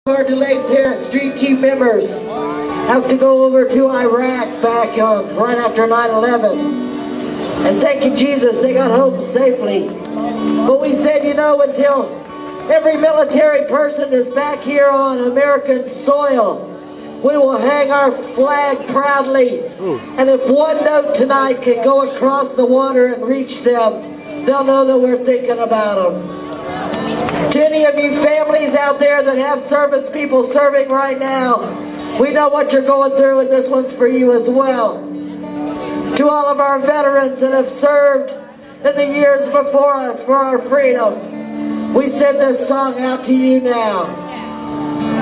Our delayed parents, street team members have to go over to Iraq back right after 9/11. And thank you, Jesus, they got home safely. But we said, you know, until every military person is back here on American soil, we will hang our flag proudly. And if one note tonight can go across the water and reach them, they'll know that we're thinking about them. To any of you families out there that have service people serving right now, we know what you're going through, and this one's for you as well. To all of our veterans that have served in the years before us for our freedom, we send this song out to you now.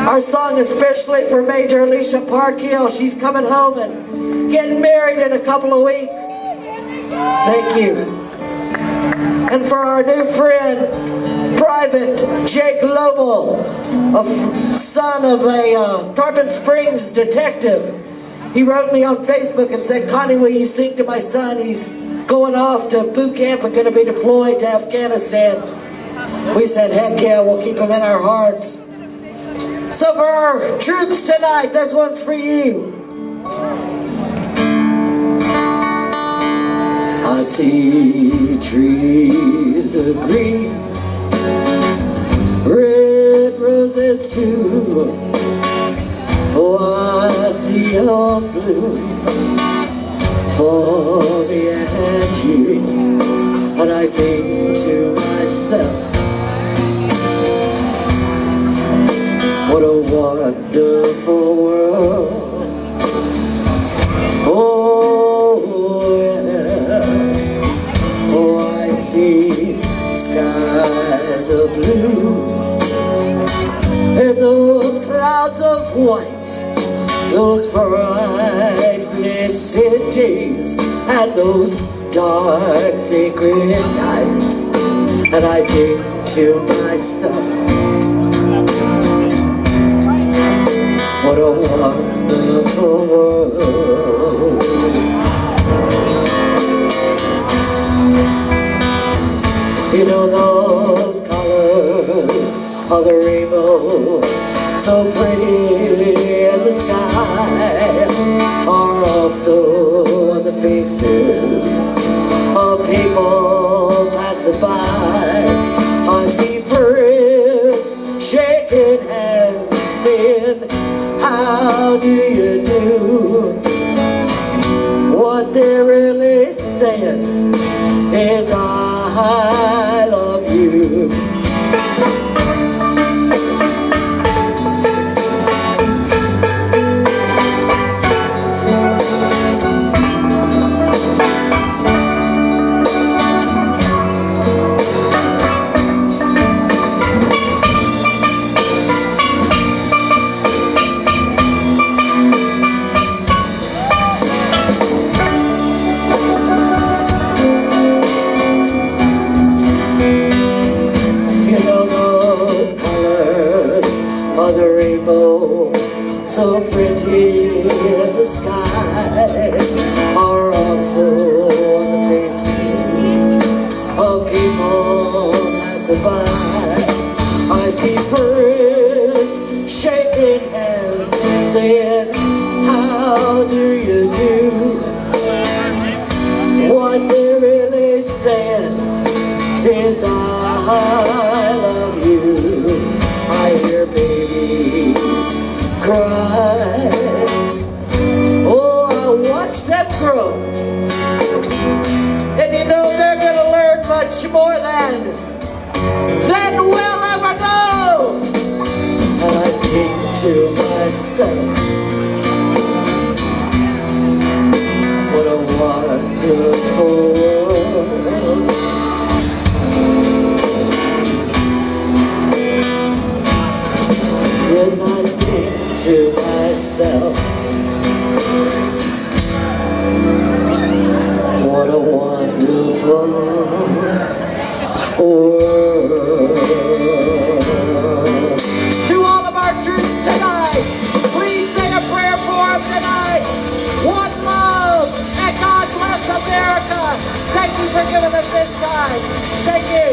Our song especially for Major Alicia Parkhill. She's coming home and getting married in a couple of weeks. Thank you. And for our new friend, Private Jake Lobel, a son of a Tarpon Springs detective. He wrote me on Facebook and said, "Connie, will you sing to my son? He's going off to boot camp and going to be deployed to Afghanistan." We said, heck yeah, we'll keep him in our hearts. So for our troops tonight, this one's for you. I see trees of green, red roses too. Oh, I see your bloom for me and you. And I think to myself, what a wonderful world. Oh, yeah. Oh, I see skies of blue, and those clouds of white, those brightly cities, and those dark sacred nights. And I think to myself, what a wonderful world. You know those colors of the rainbow, so pretty in the sky, are also on the faces of people passing by. I see friends shaking hands, saying, how do you do? What they're really saying is, I love you. So pretty in the sky, are also on the faces of people passing by. I see friends shaking hands, saying, how do you do? What they're really saying is, I love you. I hear babies cry. Oh, I watch them grow, and you know they're gonna learn much more than we'll ever know. And I think to myself, what a wonderful world. Yes, I think to myself, what a wonderful world. To all of our troops tonight, please say a prayer for them tonight. One love, and God bless America. Thank you for giving us this time. Thank you.